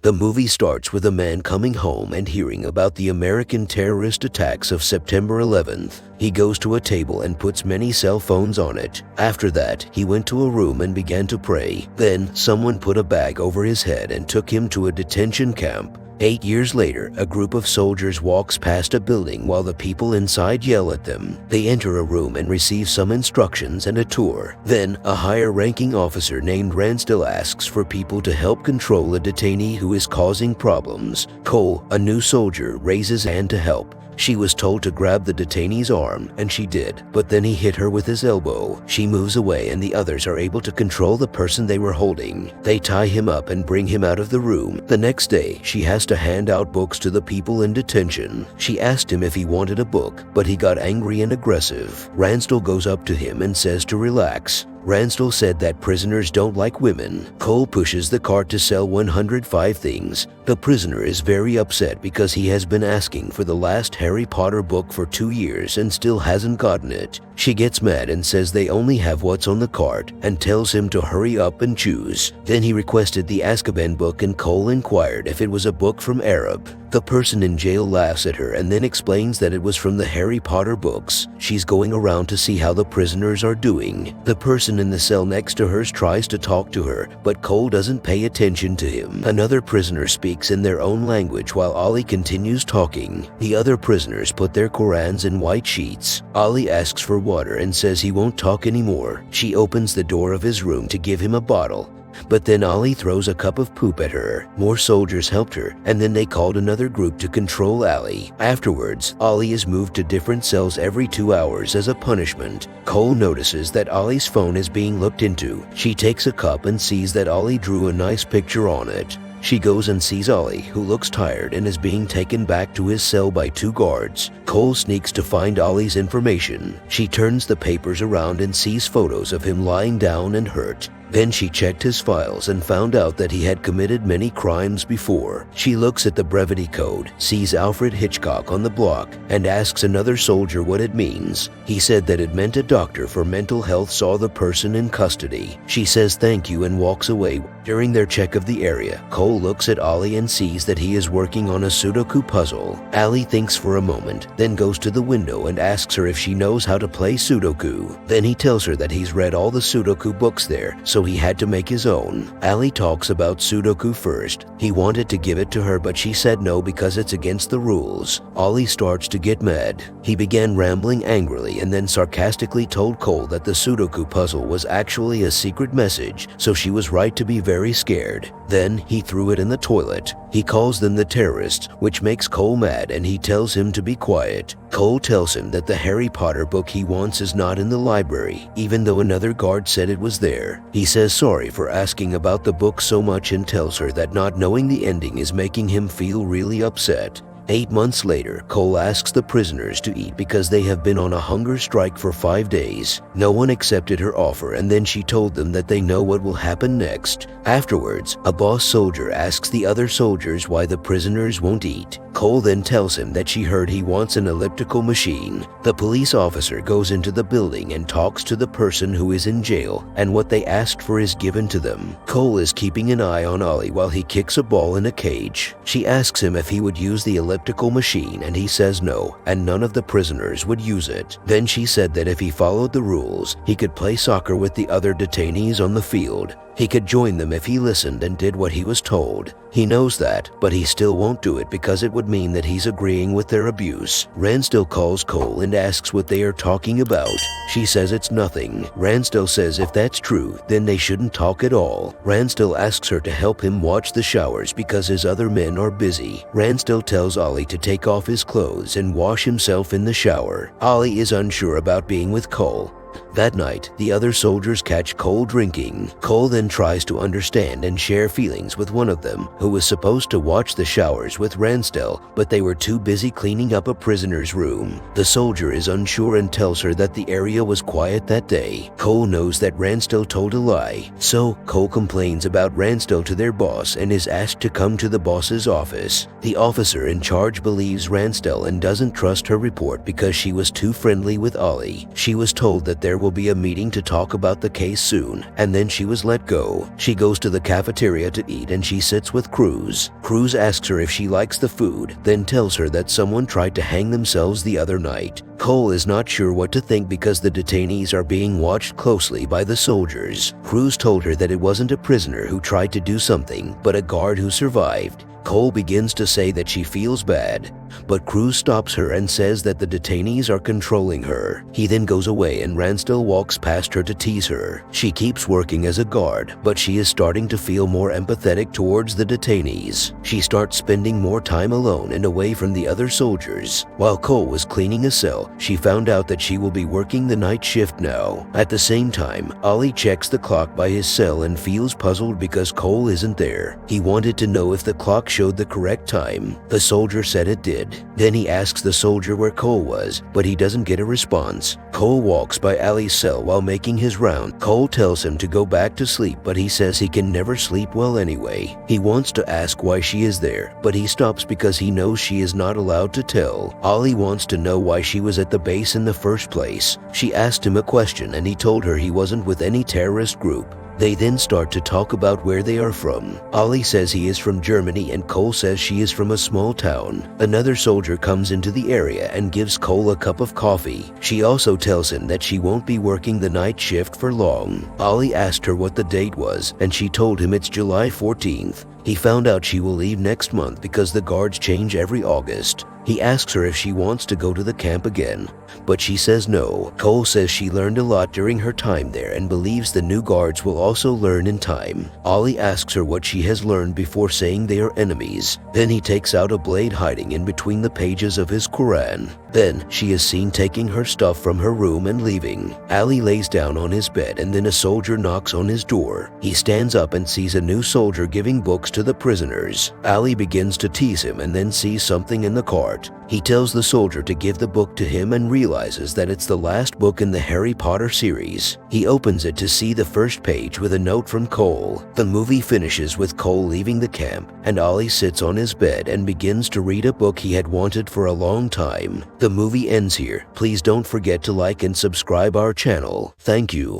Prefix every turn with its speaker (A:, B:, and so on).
A: The movie starts with a man coming home and hearing about the American terrorist attacks of September 11th. He goes to a table and puts many cell phones on it. After that, he went to a room and began to pray. Then, someone put a bag over his head and took him to a detention camp. 8 years later, a group of soldiers walks past a building while the people inside yell at them. They enter a room and receive some instructions and a tour. Then, a higher-ranking officer named Ransdell asks for people to help control a detainee who is causing problems. Cole, a new soldier, raises hand to help. She was told to grab the detainee's arm, and she did, but then he hit her with his elbow. She moves away and the others are able to control the person they were holding. They tie him up and bring him out of the room. The next day, she has to hand out books to the people in detention. She asked him if he wanted a book, but he got angry and aggressive. Ransdell goes up to him and says to relax. Ransdell said that prisoners don't like women. Cole pushes the cart to sell 105 things. The prisoner is very upset because he has been asking for the last Harry Potter book for 2 years and still hasn't gotten it. She gets mad and says they only have what's on the cart and tells him to hurry up and choose. Then he requested the Azkaban book and Cole inquired if it was a book from Arab. The person in jail laughs at her and then explains that it was from the Harry Potter books. She's going around to see how the prisoners are doing. The person in the cell next to hers tries to talk to her, but Cole doesn't pay attention to him. Another prisoner speaks in their own language while Ollie continues talking. The other prisoners put their Qurans in white sheets. Ollie asks for water and says he won't talk anymore. She opens the door of his room to give him a bottle. But then Ollie throws a cup of poop at her. More soldiers helped her, and then they called another group to control Ollie. Afterwards, Ollie is moved to different cells every 2 hours as a punishment. Cole notices that Ollie's phone is being looked into. She takes a cup and sees that Ollie drew a nice picture on it. She goes and sees Ollie, who looks tired and is being taken back to his cell by 2 guards. Cole sneaks to find Ollie's information. She turns the papers around and sees photos of him lying down and hurt. Then she checked his files and found out that he had committed many crimes before. She looks at the brevity code, sees Alfred Hitchcock on the block, and asks another soldier what it means. He said that it meant a doctor for mental health saw the person in custody. She says thank you and walks away. During their check of the area, Cole looks at Ollie and sees that he is working on a Sudoku puzzle. Allie thinks for a moment, then goes to the window and asks her if she knows how to play Sudoku. Then he tells her that he's read all the Sudoku books there, so he had to make his own. Allie talks about Sudoku first. He wanted to give it to her, but she said no because it's against the rules. Ollie starts to get mad. He began rambling angrily and then sarcastically told Cole that the Sudoku puzzle was actually a secret message, so she was right to be very scared. Then he threw it in the toilet. He calls them the terrorists, which makes Cole mad, and he tells him to be quiet. Cole tells him that the Harry Potter book he wants is not in the library, even though another guard said it was there. He says sorry for asking about the book so much and tells her that not knowing the ending is making him feel really upset. 8 months later, Cole asks the prisoners to eat because they have been on a hunger strike for 5 days. No one accepted her offer, and then she told them that they know what will happen next. Afterwards, a boss soldier asks the other soldiers why the prisoners won't eat. Cole then tells him that she heard he wants an elliptical machine. The police officer goes into the building and talks to the person who is in jail, and what they asked for is given to them. Cole is keeping an eye on Ollie while he kicks a ball in a cage. She asks him if he would use the elliptical machine, and he says no, and none of the prisoners would use it. Then she said that if he followed the rules, he could play soccer with the other detainees on the field. He could join them if he listened and did what he was told. He knows that, but he still won't do it because it would mean that he's agreeing with their abuse. Ransdell calls Cole and asks what they are talking about. She says it's nothing. Ransdell says if that's true, then they shouldn't talk at all. Ransdell asks her to help him watch the showers because his other men are busy. Ransdell tells Ollie to take off his clothes and wash himself in the shower. Ollie is unsure about being with Cole. That night, the other soldiers catch Cole drinking. Cole then tries to understand and share feelings with one of them, who was supposed to watch the showers with Ransdell, but they were too busy cleaning up a prisoner's room. The soldier is unsure and tells her that the area was quiet that day. Cole knows that Ransdell told a lie, so Cole complains about Ransdell to their boss and is asked to come to the boss's office. The officer in charge believes Ransdell and doesn't trust her report because she was too friendly with Ollie. She was told that there will be a meeting to talk about the case soon, and then she was let go. She goes to the cafeteria to eat and she sits with Cruz. Cruz asks her if she likes the food, then tells her that someone tried to hang themselves the other night. Cole is not sure what to think because the detainees are being watched closely by the soldiers. Cruz told her that it wasn't a prisoner who tried to do something, but a guard who survived. Cole begins to say that she feels bad, but Cruz stops her and says that the detainees are controlling her. He then goes away and Ransdell walks past her to tease her. She keeps working as a guard, but she is starting to feel more empathetic towards the detainees. She starts spending more time alone and away from the other soldiers. While Cole was cleaning a cell, she found out that she will be working the night shift now. At the same time, Ollie checks the clock by his cell and feels puzzled because Cole isn't there. He wanted to know if the clock showed the correct time. The soldier said it did. Then he asks the soldier where Cole was, but he doesn't get a response. Cole walks by Ali's cell while making his round. Cole tells him to go back to sleep, but he says he can never sleep well anyway. He wants to ask why she is there, but he stops because he knows she is not allowed to tell. Ollie wants to know why she was at the base in the first place. She asked him a question and he told her he wasn't with any terrorist group. They then start to talk about where they are from. Ollie says he is from Germany and Cole says she is from a small town. Another soldier comes into the area and gives Cole a cup of coffee. She also tells him that she won't be working the night shift for long. Ollie asked her what the date was and she told him it's July 14th. He found out she will leave next month because the guards change every August. He asks her if she wants to go to the camp again, but she says no. Cole says she learned a lot during her time there and believes the new guards will also learn in time. Ollie asks her what she has learned before saying they are enemies. Then he takes out a blade hiding in between the pages of his Quran. Then she is seen taking her stuff from her room and leaving. Ali lays down on his bed and then a soldier knocks on his door. He stands up and sees a new soldier giving books to the prisoners. Ali begins to tease him and then sees something in the cart. He tells the soldier to give the book to him and realizes that it's the last book in the Harry Potter series. He opens it to see the first page with a note from Cole. The movie finishes with Cole leaving the camp and Ollie sits on his bed and begins to read a book he had wanted for a long time. The movie ends here. Please don't forget to like and subscribe our channel. Thank you.